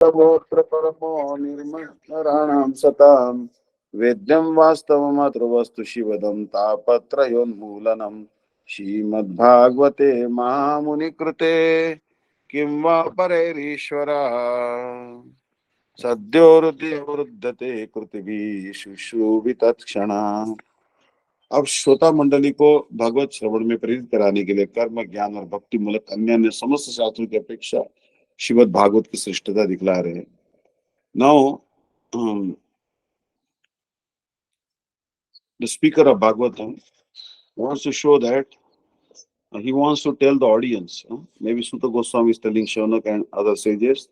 तवोत्र परमो निर्मराणां सतां वेद्यं वास्तवमतृवस्तु शिवदं तापत्रयोन्मूलनम् श्रीमद्भागवते महामुनिकृते किं वा परैरीश्वरा सद्यो हृदयवृद्धते कृतिभिः शुश्रूषितत्क्षणा। अब श्रोता मंडली को भगवत श्रवण में प्रेरित कराने के लिए कर्म ज्ञान और भक्ति मूलक अन्य अन्य समस्त शास्त्रों की अपेक्षा श्रीमद् भागवत की श्रेष्ठता दिखला रहे हैं। Now the speaker of Bhagavatam wants to show that he wants to tell the audience, maybe Sutta Goswami is telling Shaunak and other sages,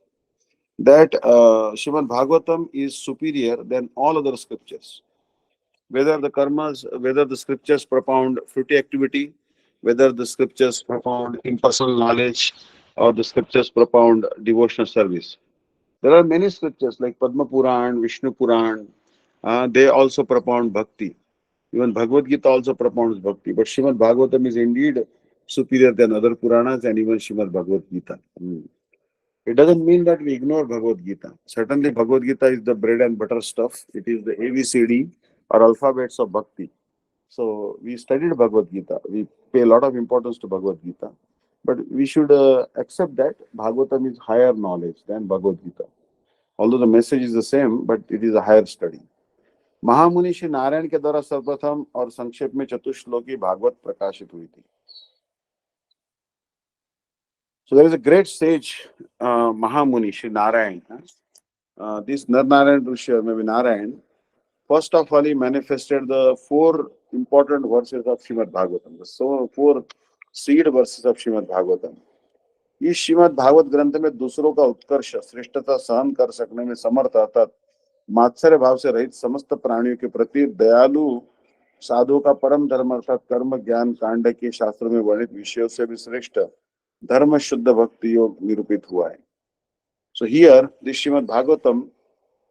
that Srimad Bhagavatam is superior than all other scriptures. Whether the karmas, whether the scriptures propound fruity activity, whether the scriptures propound impersonal knowledge, or the scriptures propound devotional service. There are many scriptures like Padma Puran, Vishnu Puran, they also propound bhakti. Even Bhagavad Gita also propounds bhakti. But Srimad Bhagavatam is indeed superior than other Puranas and even Srimad Bhagavad Gita. It doesn't mean that we ignore Bhagavad Gita. Certainly, Bhagavad Gita is the bread and butter stuff. It is the ABCD or alphabets of bhakti. So we studied Bhagavad Gita. We pay a lot of importance to Bhagavad Gita. But we should accept that Bhagavatam is higher knowledge than Bhagavad Gita. Although the message is the same, but it is a higher study. महामुनि श्री नारायण के द्वारा सर्वप्रथम और संक्षेप में चतुश्लोकी भागवत प्रकाशित हुई थी. So there is a great sage, Mahamuni Shri Narayan. This Narayan Rishi, or maybe Narayan, first of all he manifested the 4 important verses of Srimad Bhagavatam, the 4 seed verses of Srimad Bhagavatam. इस श्रीमद् भागवत ग्रंथ में दूसरों का उत्कर्ष श्रेष्ठता सहन कर सकने में समर्थ अर्थात मात्सर्य भाव से रहित समस्त प्राणियों के प्रति दयालु साधुओं का परम धर्म अर्थात कर्म ज्ञान कांड के शास्त्रों में वर्णित विषयों से भी श्रेष्ठ धर्म शुद्ध भक्ति योग निरूपित हुआ है. So here this Srimad Bhagavatam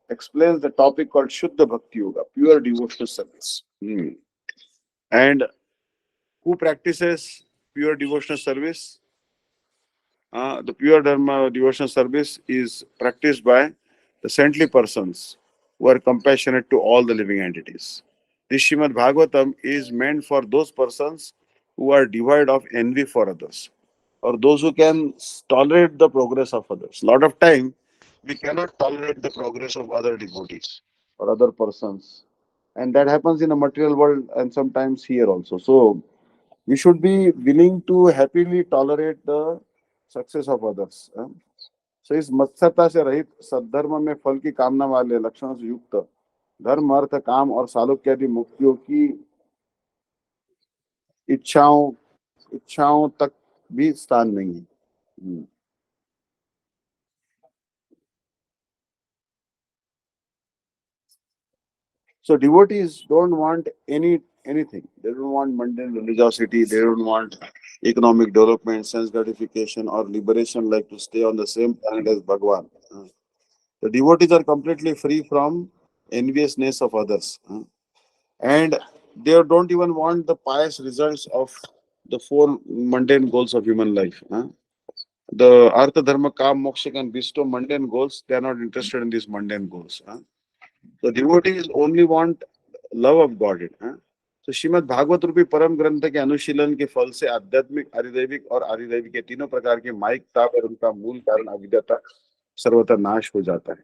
explains the topic called Shuddha Bhakti Yoga, pure devotional service. And who practices pure devotional service? The pure dharma devotional service is practiced by the saintly persons who are compassionate to all the living entities. This Srimad Bhagavatam is meant for those persons who are devoid of envy for others, or those who can tolerate the progress of others. A lot of time, we cannot tolerate the progress of other devotees or other persons. And that happens in the material world and sometimes here also. So, we should be willing to happily tolerate the success of others. So इस मत्सरता से रहित सद्धर्म में फल की कामना वाले लक्षणों से युक्त धर्म अर्थ काम और सालोक्य आदि मुक्तियों की इच्छाओं तक भी स्थान नहीं है. So devotees don't want anything. They don't want mundane religiosity. They don't want economic development, sense gratification, or liberation, like to stay on the same planet as Bhagwan. The devotees are completely free from enviousness of others. And they don't even want the pious results of the 4 mundane goals of human life. The Artha Dharma Kam Moksha can bestow mundane goals. They are not interested in these mundane goals. The devotees only want love of God. तो श्रीमद् भागवत रूपी परम ग्रंथ के अनुशीलन के फल से आध्यात्मिक अधिदैविक और अधिदैविक के तीनों प्रकार के माइक ताप और उनका मूल कारण अविद्या तक सर्वथा नाश हो जाता है.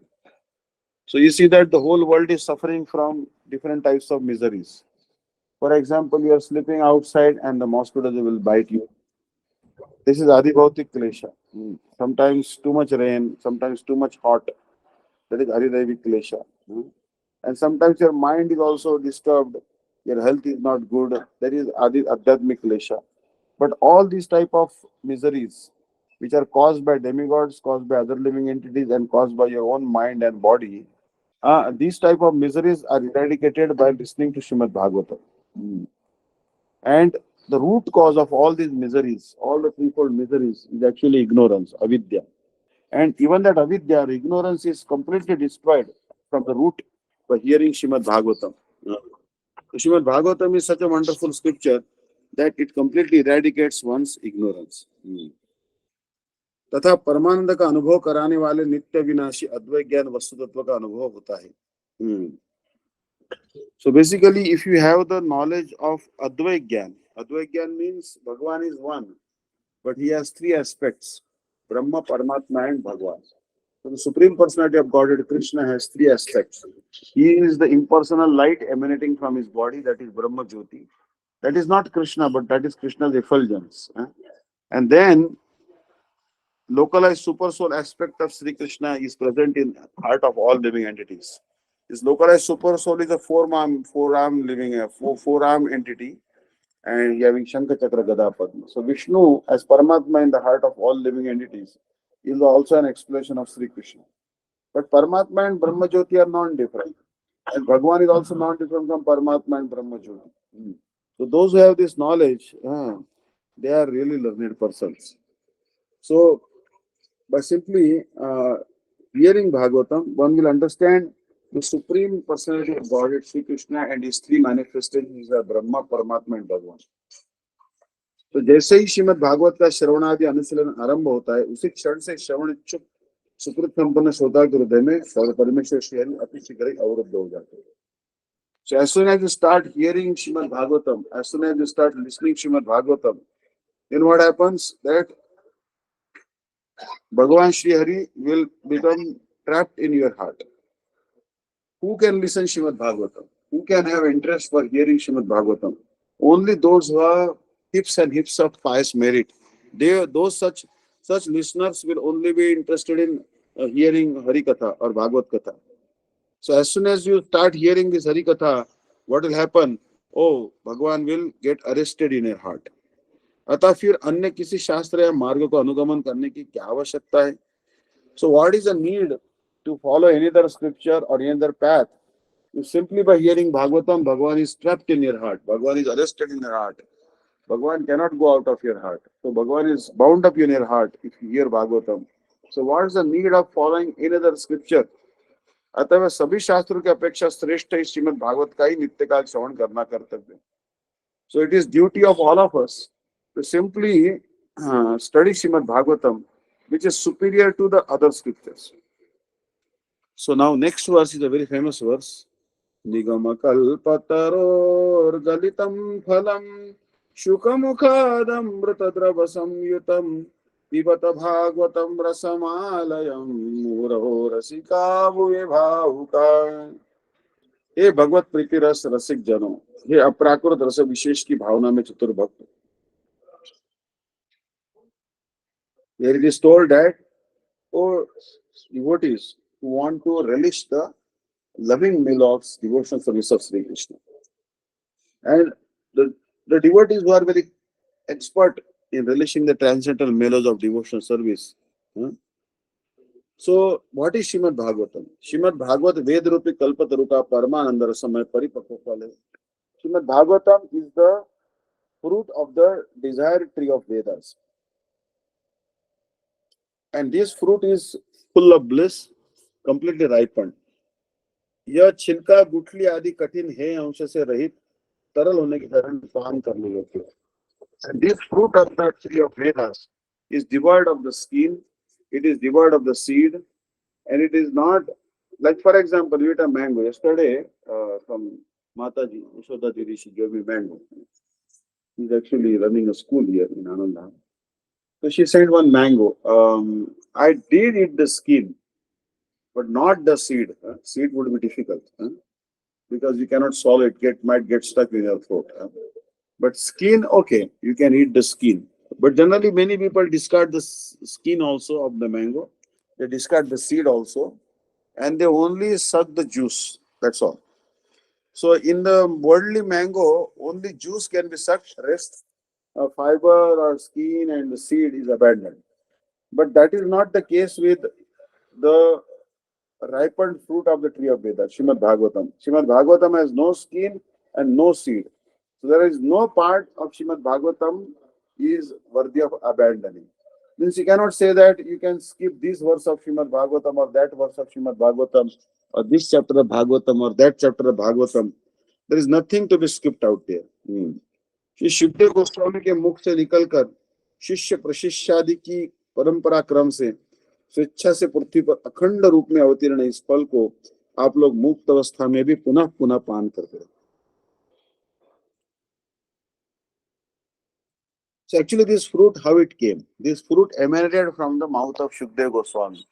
So you see that the whole world is suffering from different types of miseries. For example, you are sleeping outside and the mosquitoes will bite you. This is Adibhautik Klesha. Sometimes too much rain, sometimes too much hot. That is Adidaivic Klesha. And sometimes your mind is also disturbed. Your health is not good. That is Adhyatmic Klesha. But all these type of miseries, which are caused by demigods, caused by other living entities, and caused by your own mind and body, these type of miseries are eradicated by listening to Srimad Bhagavatam. And the root cause of all these miseries, all the threefold miseries, is actually ignorance, avidya. And even that avidya, or ignorance, is completely destroyed from the root by hearing Srimad Bhagavatam. Srimad Bhagavatam is such a wonderful scripture that it completely eradicates one's ignorance. तथा परमानंद का अनुभव कराने वाले नित्य विनाशी अद्वैत ज्ञान वस्तु तत्व का अनुभव होता है. So basically, if you have the knowledge of Advait Gyan means Bhagwan is one, but he has three aspects: Brahma, Paramatma, and Bhagwan. So the Supreme Personality of Godhead, Krishna, has three aspects. He is the impersonal light emanating from his body, that is Brahma Jyoti. That is not Krishna, but that is Krishna's effulgence. And then localized super soul aspect of Sri Krishna is present in heart of all living entities. This localized super soul is a four-arm living, four-arm entity, and having Shankha Chakra Gada Padma. So Vishnu, as Paramatma in the heart of all living entities, is also an expression of Sri Krishna. But Paramatma and Brahma Jyoti are non-different. And Bhagwan is also non-different from Paramatma and Brahma Jyoti. So those who have this knowledge, they are really learned persons. So by simply hearing Bhagavatam, one will understand the Supreme Personality of Godhead, Sri Krishna, and his three manifestations are Brahma, Paramatma, and Bhagwan. तो जैसे ही श्रीमद भागवत का श्रवणादि अनुशीलन आरंभ होता है, उसी क्षण से श्रवण इच्छुक सुकृत संपन्न श्रोता के हृदय में परमेश्वर श्री हरि अति शीघ्र ही अवरुद्ध हो जाते हैं. So as soon as you start hearing Srimad Bhagavatam, as soon as you start listening Srimad Bhagavatam, then what happens? That Bhagavan Shri Hari will become trapped in your heart. Who can listen Srimad Bhagavatam? Who can have interest for hearing Srimad Bhagavatam? Only those who have hips and hips of pious merit. Those such listeners will only be interested in hearing Hari Katha or Bhagavad Katha. So as soon as you start hearing this Hari Katha, what will happen? Oh, Bhagwan will get arrested in your heart. अतः फिर अन्य किसी शास्त्र या मार्ग को अनुगमन करने की क्या आवश्यकता है? So what is the need to follow any other scripture or any other path? If simply by hearing Bhagavatam, Bhagwan is trapped in your heart. Bhagwan is arrested in your heart. Bhagwan cannot go out of your heart. So Bhagwan is bound up in your heart if you hear Bhagavatam. So what is the need of following any other scripture? अतः सभी शास्त्रों की अपेक्षा श्रेष्ठ है श्रीमद् भागवत का ही नित्यकाल श्रवण करना कर्तव्य. So it is duty of all of us to simply study Srimad Bhagavatam, which is superior to the other scriptures. So now next verse is a very famous verse. Nigama kalpataror galitam phalam shukamukhadam mritadrava samyutam pibata bhagavatam rasamalayam muraho rasika bhuve bhavuka. हे भगवत प्रीति रस रसिक जनों, हे अप्राकृत रस विशेष की भावना में चतुर भक्त. Here it is told that, oh devotees who want to relish the loving meal of devotional service of Sri Krishna, and the devotees who are very expert in relishing the transcendental mellows of devotional service. So what is Srimad Bhagavatam? Srimad Bhagavat Ved Rupi Kalpataruka Paramananda Rasamaya Paripakva Phale. Srimad Bhagavatam is the fruit of the desired tree of Vedas. And this fruit is full of bliss, completely ripened. यह छिलका गुठली आदि कठिन है अंश से रहित तरल होने के कारण पान करने योग्य है. And this fruit of the tree of Vedas is devoid of the skin, it is devoid of the seed, and it is not like, for example, you eat a mango. Yesterday, from Mataji, Yashoda Didi, she gave me mango. She's actually running a school here in Ananda. So she sent one mango. I did eat the skin, but not the seed. Seed would be difficult because you cannot swallow it. Might get stuck in your throat. But skin, okay, you can eat the skin. But generally, many people discard the skin also of the mango. They discard the seed also, and they only suck the juice. That's all. So in the worldly mango, only juice can be sucked. Rest, fiber or skin and the seed is abandoned. But that is not the case with the ripened fruit of the tree of Veda, Srimad Bhagavatam. Srimad Bhagavatam has no skin and no seed. So there is no part of Srimad Bhagavatam is worthy of abandoning. Means you cannot say that you can skip this verse of Srimad Bhagavatam or that verse of Srimad Bhagavatam or this chapter of Bhagavatam or that chapter of Bhagavatam. There is nothing to be skipped out there. Shri Shuddhadev Goswami के मुख से निकलकर शिष्य प्रशिष्यादि की परंपरा क्रम से स्वेच्छा से पृथ्वी पर अखंड रूप में अवतीर्ण इस फल को आप लोग मुक्त अवस्था में भी पुनः पुनः पान करते रहे. So actually this fruit, how it came? This fruit emanated from the mouth of Shukdev Goswami.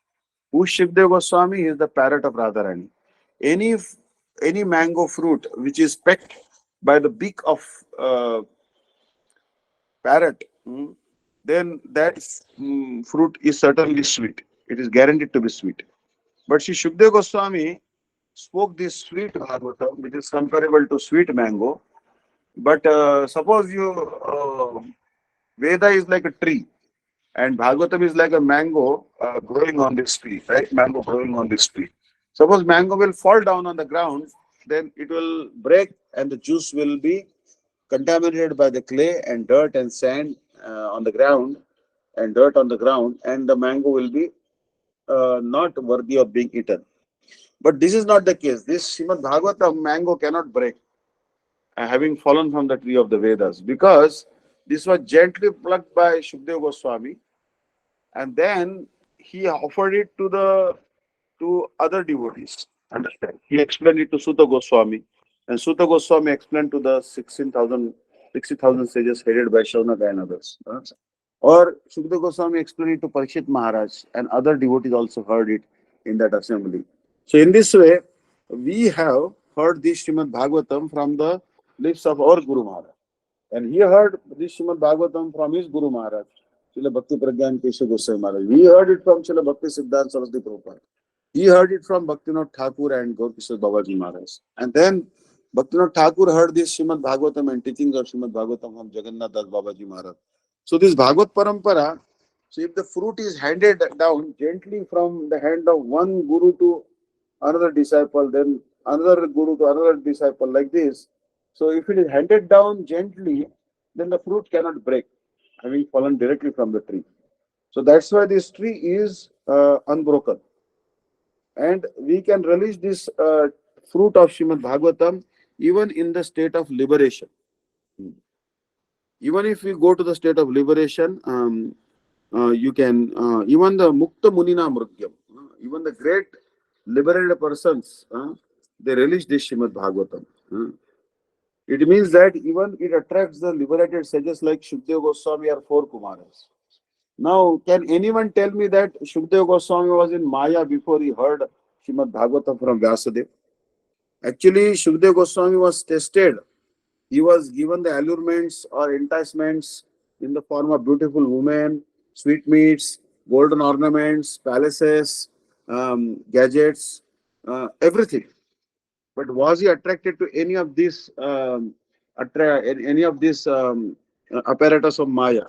Who is Shukdev Goswami? He is the parrot of Radharani. Any any mango fruit which is pecked by the beak of parrot, then that fruit is certainly sweet. It is guaranteed to be sweet. But Sri Shukdev Goswami spoke this sweet Bhagavatam, which is comparable to sweet mango. But suppose you Veda is like a tree, and Bhagavatam is like a mango growing on this tree, right? Mango growing on this tree. Suppose mango will fall down on the ground, then it will break, and the juice will be contaminated by the clay and dirt and sand on the ground, and dirt on the ground, and the mango will be not worthy of being eaten. But this is not the case. This Srimad Bhagavatam mango cannot break, having fallen from the tree of the Vedas, because this was gently plucked by Shukdev Goswami, and then he offered it to other devotees. Understand? He explained it to Sutta Goswami, and Sutta Goswami explained to the 60,000 sages headed by Shaunaka and others. Or Sukdev Goswami explained it to Parikshit Maharaj, and other devotees also heard it in that assembly. So in this way, we have heard this Srimad Bhagavatam from the lips of our Guru Maharaj. And he heard this Srimad Bhagavatam from his Guru Maharaj, Srila Bhakti Pragyan Keshav Goswami Maharaj. We heard it from Srila Bhakti Siddhanta Saraswati Prabhupada. He heard it from Bhaktivinoda Thakur and Gaur Kishore Babaji Maharaj. And then Bhaktivinoda Thakur heard this Srimad Bhagavatam and teachings of Srimad Bhagavatam from Jagannath Das Babaji Maharaj. So this Bhagavat Parampara, so if the fruit is handed down gently from the hand of one guru to another disciple, then another guru to another disciple, like this. So if it is handed down gently, then the fruit cannot break, having fallen directly from the tree. So that's why this tree is unbroken. And we can relish this fruit of Srimad Bhagavatam even in the state of liberation. Even if we go to the state of liberation, you can, even the Mukta Munina Mrugyam, even the great liberated persons, they relish this Srimad Bhagavatam. It means that even it attracts the liberated sages like Shukdev Goswami or four Kumaras. Now, can anyone tell me that Shukdev Goswami was in Maya before he heard Srimad Bhagavatam from Vyasadeva? Actually, Shukdev Goswami was tested. He was given the allurements or enticements in the form of beautiful women, sweetmeats, golden ornaments, palaces, gadgets, everything. But was he attracted to any of these apparatus of Maya?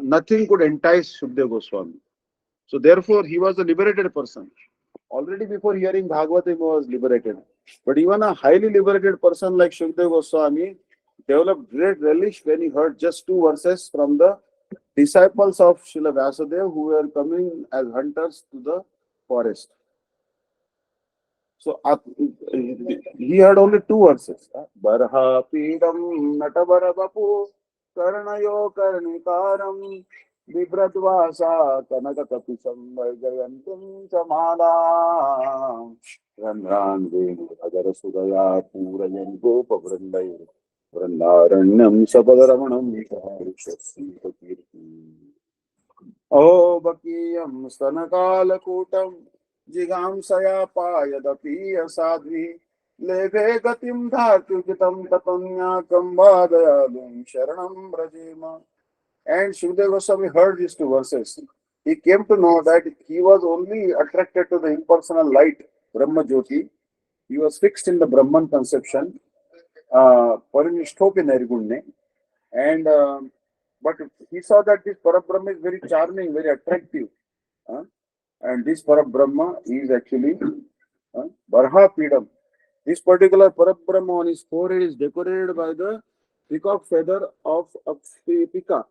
Nothing could entice Shukdev Goswami. So therefore, he was a liberated person. Already before hearing Bhagavatam, he was liberated. But even a highly liberated person like Shukdev Goswami developed great relish when he heard just two verses from the disciples of Srila Vyasadeva who were coming as hunters to the forest. So he heard only two verses. Barha Pidam Natabara Bapu Karnayo Karnikaram Vibradvasa Kanakatapisam Vajayantum Samala Randran Venu Adara Sudaya Purayan Gopa Vrandai Vrandaranyam Sabadaramanam Vikharishasi Kirti O Bakiyam Stanakala Kutam Jigamsaya Payadapi Sadvi Leve Gatim Dhatukitam Tatanyakam Vadayalum Sharanam Brajema. And Shukdev Goswami heard these two verses. He came to know that he was only attracted to the impersonal light, Brahma Jyoti. He was fixed in the Brahman conception, Parinishtopi Nirgunne. And but he saw that this Parabrahma is very charming, very attractive. And this Parabrahma is actually Barha Pidam. This particular Parabrahma on his forehead is decorated by the peacock feather of a peacock.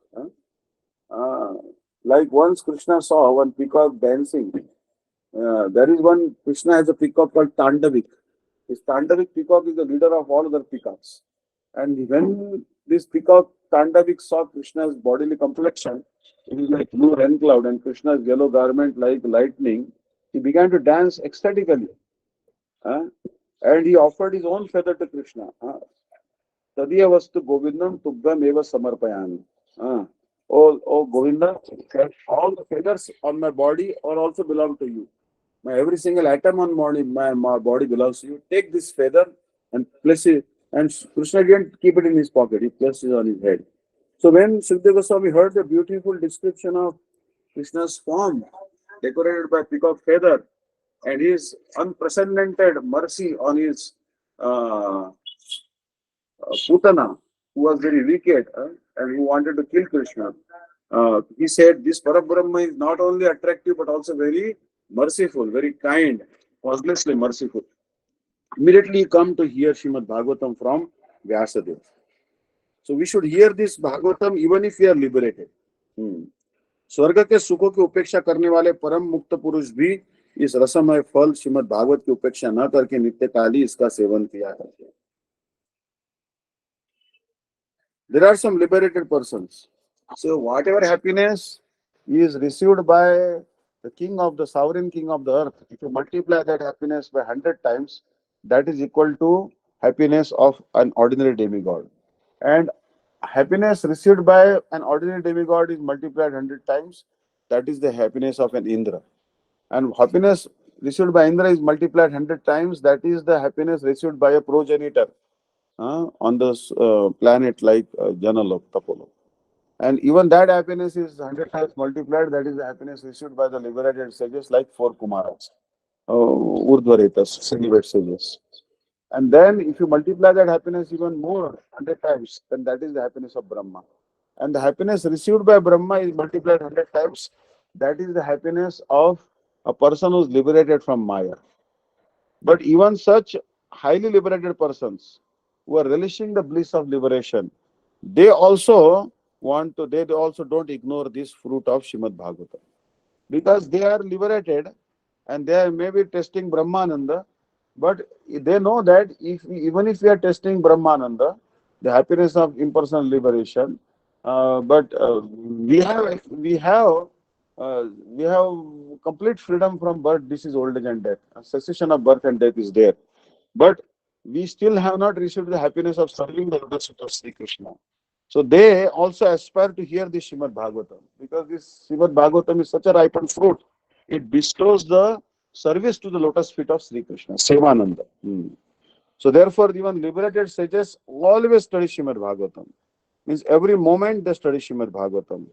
Like once Krishna saw one peacock dancing. There is one, Krishna has a peacock called Tandavik. This Tandavik peacock is the leader of all other peacocks. And when this peacock Tandavik saw Krishna's bodily complexion, it is like blue rain cloud, and Krishna's yellow garment like lightning, he began to dance ecstatically. uh, and he offered his own feather to Krishna. Tadiya vastu Govindam Tubham eva samarpayami. Uh, oh Govinda, all the feathers on my body are also belong to you. Every single atom on my body belongs to you. Take this feather and place it. And Krishna didn't keep it in his pocket. He placed it on his head. So when Sukadeva Goswami heard the beautiful description of Krishna's form decorated by peacock feather and his unprecedented mercy on his uh, Putana, who was very wicked and who wanted to kill Krishna, he said, this Parabrahma is not only attractive but also very merciful, very kind, causelessly merciful. Immediately you come to hear Srimad Bhagavatam from Vyasadeva. So we should hear this Bhagavatam even if we are liberated. स्वर्ग के सुखों की उपेक्षा करने वाले परम मुक्त पुरुष भी इस रसमय फल श्रीमद् भागवत की उपेक्षा न करके नित्य काली इसका सेवन किया करते हैं. There are some liberated persons. So whatever happiness is received by the king of the sovereign king of the earth, if you multiply that happiness by 100 times, that is equal to happiness of an ordinary demigod. And happiness received by an ordinary demigod is multiplied 100 times, that is the happiness of an Indra. And happiness received by Indra is multiplied 100 times, that is the happiness received by a progenitor on this planet like Janalok, Tapolok. And even that happiness is 100 times multiplied, that is the happiness received by the liberated sages like 4 Kumaras, Urdhvaretas, celibate sages. And then if you multiply that happiness even more, 100 times, then that is the happiness of Brahma. And the happiness received by Brahma is multiplied 100 times, that is the happiness of a person who is liberated from Maya. But even such highly liberated persons who are relishing the bliss of liberation, they also they also don't ignore this fruit of Srimad Bhagavatam. Because they are liberated and they are maybe testing Brahmananda, but they know that even if we are testing Brahmananda, the happiness of impersonal liberation, but we have complete freedom from birth, disease, old age, and death. A cessation of birth and death is there, but we still have not received the happiness of serving the lotus feet of Sri Krishna. So they also aspire to hear this Srimad Bhagavatam, because this Srimad Bhagavatam is such a ripened fruit. It bestows the service to the lotus feet of Sri Krishna, Sevananda. So therefore, even liberated sages always study Srimad Bhagavatam. Means every moment they study Srimad Bhagavatam.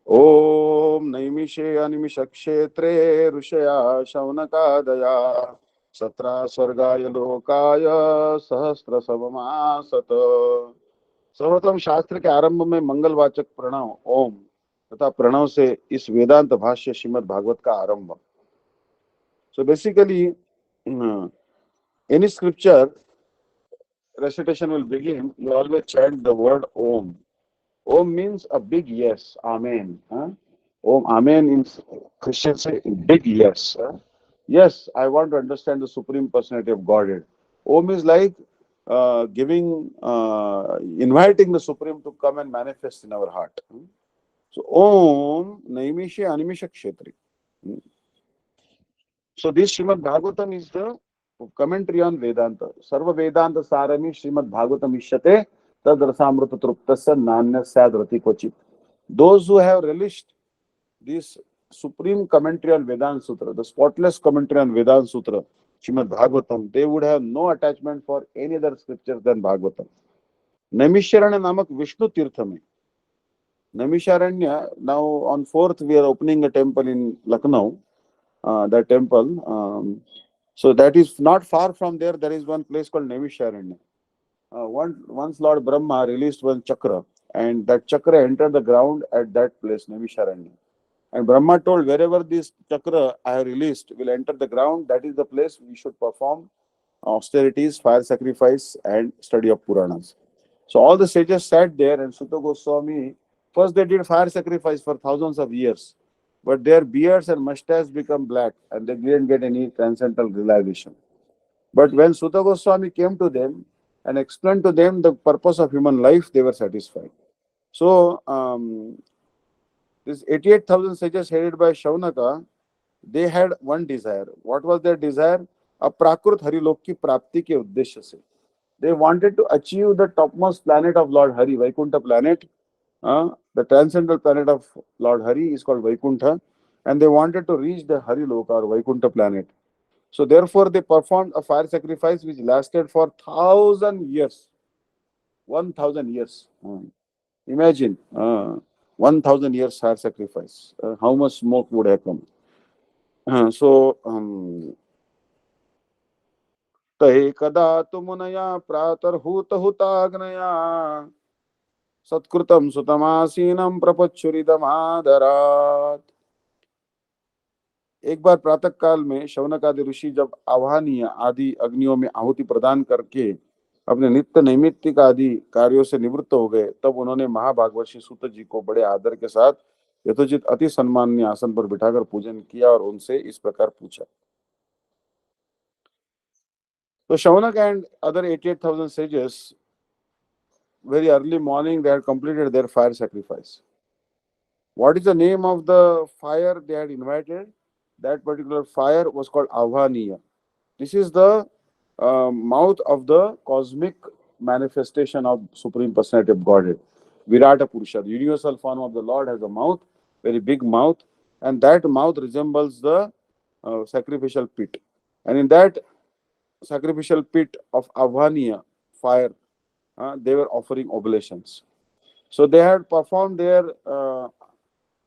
Om Naimishe Animisha Kshetre Rushaya Shaunakadaya Satra Swargaya Lokaya Sahasra Savamasata. सर्वप्रथम शास्त्र के आरंभ में मंगलवाचक प्रणव ओम तथा प्रणव से इस वेदांत भाष्य श्रीमद् भागवत का आरंभ. So basically, any scripture recitation will begin, you always chant the word Om. Om means a big yes, Amen. Om, Amen in Christians say big yes. Yes, I want to understand the Supreme Personality of Godhead. Om is like inviting the Supreme to come and manifest in our heart. So Om Naimishe Animisha Kshetri. So this Srimad Bhagavatam is the commentary on Vedanta. Sarva Vedanta Sarami Srimad Bhagavatam Ishyate Tad Rasamrita Truptasya Nanya Sadrati Kochit. Those who have relished this supreme commentary on Vedanta Sutra, the spotless commentary on Vedanta Sutra, Srimad Bhagavatam, they would have no attachment for any other scripture than Bhagavatam. Naimisharanya Namak Vishnu Tirtha mein. Naimisharanya, now on 4th we are opening a temple in Lucknow, that temple. So that is not far from there, there is one place called Naimisharanya. Once Lord Brahma released one chakra, and that chakra entered the ground at that place, Naimisharanya. And Brahma told, wherever this chakra I have released will enter the ground, that is the place we should perform austerities, fire sacrifice, and study of Puranas. So all the sages sat there, and Sutta Goswami, first they did fire sacrifice for thousands of years, but their beards and mustaches become black, and they didn't get any transcendental realization. But when Sutta Goswami came to them and explained to them the purpose of human life, they were satisfied. So, this 88,000 sages headed by Shaunaka, they had one desire. What was their desire? अप्राकृत हरिलोक की प्राप्ति के उद्देश्य से. They wanted to achieve the topmost planet of Lord Hari, Vaikuntha planet. The transcendental planet of Lord Hari is called Vaikuntha, and they wanted to reach the Harilok or Vaikuntha planet. So therefore, they performed a fire sacrifice which lasted for 1,000 years. 1,000 years. Imagine 1,000 years fire sacrifice. How much smoke would have come? So तहे कदा तुमुनया प्रातर्हूत हुताग्नया सत्कृतम सुतमासीनम प्रपच्छुरिदमादरात. एक बार प्रातः काल में शौनक आदि ऋषि जब आह्वानीय आदि अग्नियों में आहुति प्रदान करके अपने नित्य नैमित्तिक आदि कार्यों से निवृत्त हो गए, तब उन्होंने महाभागवत सूत जी को बड़े आदर के साथ यथोचित अति सम्माननीय आसन पर बिठाकर पूजन किया और उनसे इस प्रकार पूछा. तो Shaunaka and other 88,000 sages, very early morning, they had completed their fire sacrifice. What is the name of the fire they had invited? That particular fire was called Avaniya. This is the mouth of the cosmic manifestation of Supreme Personality of Godhead. Virata Purusha, the universal form of the Lord, has a mouth, very big mouth, and that mouth resembles the sacrificial pit. And in that sacrificial pit of Avaniya fire, they were offering oblations. So they had performed their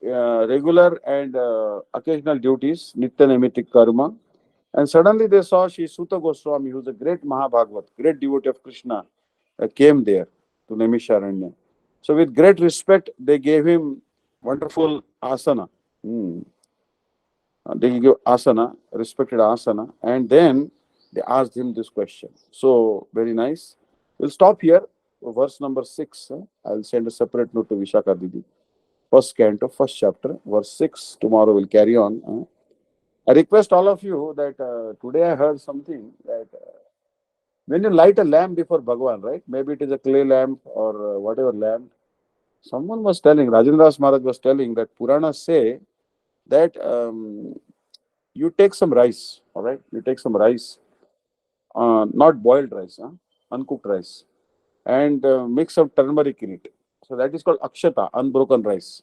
regular and occasional duties, Nitya Naimittik Karma, and suddenly they saw Sri Suta Goswami, who is a great Mahabhagavat, great devotee of Krishna, came there to Naimisharanya. So with great respect, they gave him wonderful asana. They gave asana, respected asana, and then they asked him this question. So very nice. We'll stop here. Verse number 6. I'll send a separate note to Vishaka Didi. First canto, first chapter, verse 6. Tomorrow we'll carry on. I request all of you that today I heard something that when you light a lamp before Bhagavan, right? Maybe it is a clay lamp or whatever lamp. Someone was telling, Rajendra Das Maharaj was telling that Puranas say that you take some rice, all right? You take some rice, not boiled rice, uncooked rice, and mix some turmeric in it. So that is called akshata, unbroken rice.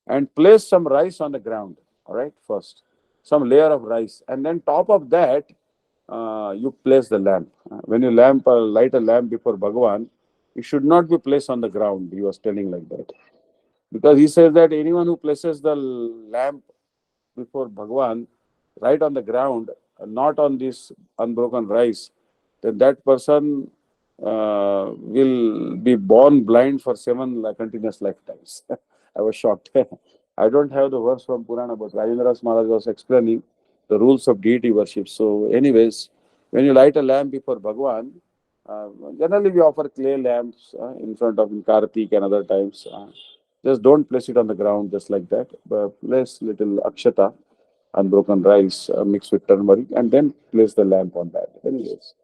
And place some rice on the ground, all right, first. Some layer of rice. And then top of that, you place the lamp. When you light a lamp before Bhagavan, it should not be placed on the ground. He was telling like that. Because he says that anyone who places the lamp before Bhagavan right on the ground, not on this unbroken rice, then that person will be born blind for 7 continuous lifetimes. I was shocked. I don't have the verse from Purana, but Rajendra Maharaj was explaining the rules of deity worship. So, anyways, when you light a lamp before Bhagwan, generally we offer clay lamps in front of Kartik and other times. Just don't place it on the ground just like that. But place little akshata, unbroken rice mixed with turmeric, and then place the lamp on that. Anyways,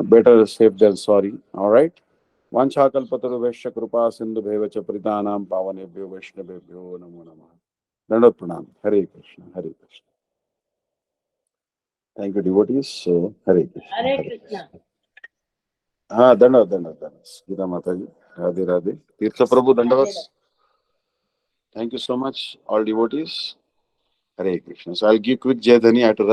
better safe than sorry. All right. वाञ्छाकल्पतरुभ्यश्च कृपा सिन्धुभ्येव च पतितानां पावनेभ्यो वैष्णवेभ्यो नमो नमः. दंडवत प्रणाम. Hare Krishna. Hare Krishna. Thank you, devotees. So, Hare Krishna. Hare Krishna. हाँ दंडवत दंडवत. गीता माता जी. राधे राधे. तीर्थ प्रभु दंडवत. Thank you so much, all devotees. Hare Krishna. So I'll give quick Jai Dhani. I have to